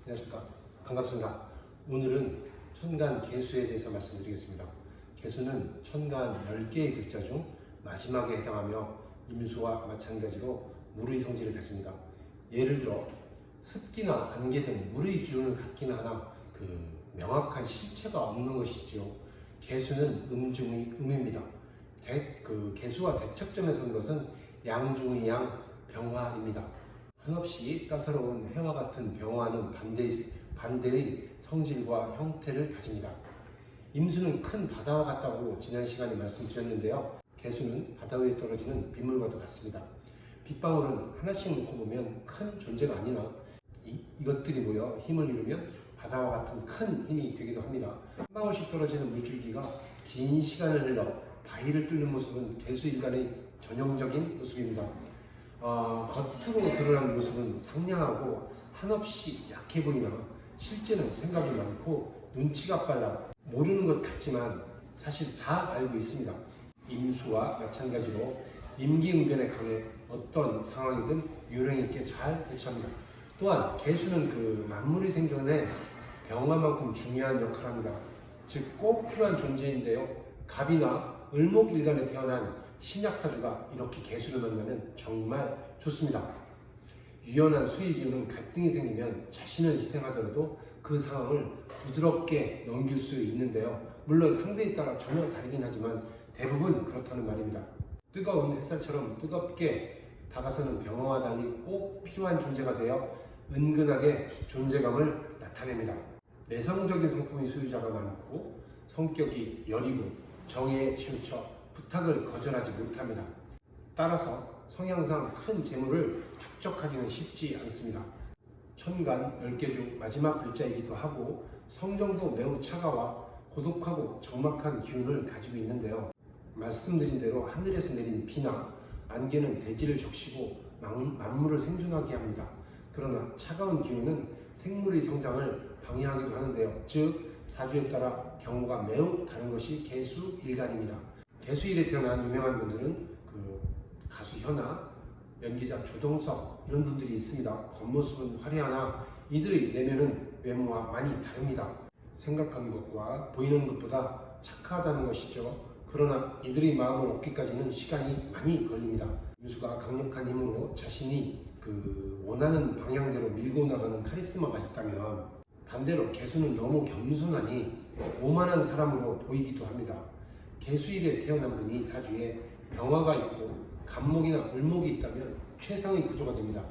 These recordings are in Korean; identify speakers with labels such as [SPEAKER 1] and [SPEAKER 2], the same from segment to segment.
[SPEAKER 1] 안녕하십니까. 반갑습니다. 오늘은 천간 개수에 대해서 말씀드리겠습니다. 개수는 천간 10개의 글자 중 마지막에 해당하며 임수와 마찬가지로 물의 성질을 가집니다. 예를 들어 습기나 안개 등 물의 기운을 갖기는 하나 명확한 실체가 없는 것이지요. 개수는 음중의 음입니다. 개수와 대척점에 선 것은 양중의 양, 병화입니다. 한없이 따사로운 해와 같은 병화는 반대의 성질과 형태를 가집니다. 임수는 큰 바다와 같다고 지난 시간에 말씀드렸는데요. 개수는 바다 위에 떨어지는 빗물과도 같습니다. 빗방울은 하나씩 놓고 보면 큰 존재가 아니나 이것들이 모여 힘을 이루면 바다와 같은 큰 힘이 되기도 합니다. 한 방울씩 떨어지는 물줄기가 긴 시간을 흘러 바위를 뚫는 모습은 개수인간의 전형적인 모습입니다. 겉으로 드러나는 모습은 상냥하고 한없이 약해 보이나 실제는 생각이 많고 눈치가 빨라 모르는 것 같지만 사실 다 알고 있습니다. 임수와 마찬가지로 임기응변에 강해 어떤 상황이든 요령 있게 잘 대처합니다. 또한 개수는 만물의 생존에 병화만큼 중요한 역할을 합니다. 즉 꼭 필요한 존재인데요. 갑이나 을목일간에 태어난 신약사주가 이렇게 개수를 만나면 정말 좋습니다. 유연한 수의 기운은 갈등이 생기면 자신을 희생하더라도 그 상황을 부드럽게 넘길 수 있는데요. 물론 상대에 따라 전혀 다르긴 하지만 대부분 그렇다는 말입니다. 뜨거운 햇살처럼 뜨겁게 다가서는 병화와 달리 꼭 필요한 존재가 되어 은근하게 존재감을 나타냅니다. 내성적인 성품의 소유자가 많고 성격이 여리고 정의에 치우쳐 부탁을 거절하지 못합니다. 따라서 성향상 큰 재물을 축적하기는 쉽지 않습니다. 천간 10개 중 마지막 글자이기도 하고 성정도 매우 차가워 고독하고 적막한 기운을 가지고 있는데요. 말씀드린 대로 하늘에서 내린 비나 안개는 대지를 적시고 만물을 생존하게 합니다. 그러나 차가운 기운은 생물의 성장을 방해하기도 하는데요. 즉 사주에 따라 경우가 매우 다른 것이 개수일간입니다. 개수일에 태어난 유명한 분들은 가수 현아, 연기자 조정석 이런 분들이 있습니다. 겉모습은 화려하나 이들의 내면은 외모와 많이 다릅니다. 생각하는 것과 보이는 것보다 착하다는 것이죠. 그러나 이들의 마음을 얻기까지는 시간이 많이 걸립니다. 임수가 강력한 힘으로 자신이 원하는 방향대로 밀고 나가는 카리스마가 있다면 반대로 개수는 너무 겸손하니 오만한 사람으로 보이기도 합니다. 개수일에 태어난 분이 사주에 병화가 있고 간목이나 을목이 있다면 최상의 구조가 됩니다.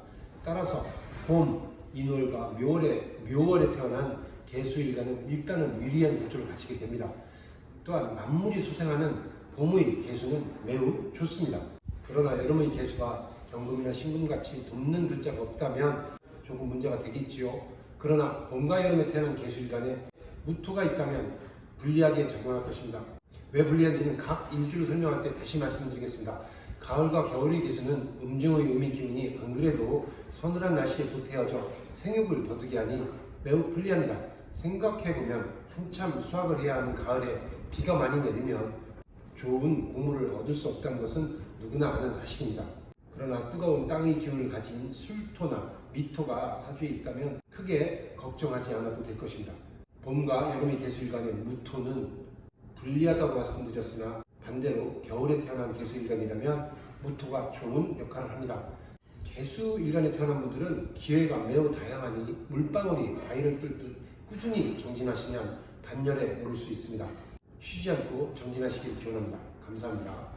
[SPEAKER 1] 따라서 봄, 인월과 묘월에 태어난 개수일간은 일단은 유리한 구조를 갖추게 됩니다. 또한 만물이 소생하는 봄의 개수는 매우 좋습니다. 그러나 여름의 개수가 경금이나 신금같이 돕는 글자가 없다면 조금 문제가 되겠지요. 그러나 봄과 여름에 태어난 개수일간에 무토가 있다면 불리하게 작용할 것입니다. 왜 불리한지는 각 일주를 설명할 때 다시 말씀드리겠습니다. 가을과 겨울의 개수는 음중의 음의 기운이 안 그래도 서늘한 날씨에 보태어져 생육을 거두게 하니 매우 불리합니다. 생각해보면 한참 수확을 해야 하는 가을에 비가 많이 내리면 좋은 곡물을 얻을 수 없다는 것은 누구나 아는 사실입니다. 그러나 뜨거운 땅의 기운을 가진 술토나 미토가 사주에 있다면 크게 걱정하지 않아도 될 것입니다. 봄과 여름의 개수일간의 무토는 불리하다고 말씀드렸으나 반대로 겨울에 태어난 개수일간이라면 무토가 좋은 역할을 합니다. 개수일간에 태어난 분들은 기회가 매우 다양하니 물방울이 바위를 뚫듯 꾸준히 정진하시면 반열에 오를 수 있습니다. 쉬지 않고 정진하시길 기원합니다. 감사합니다.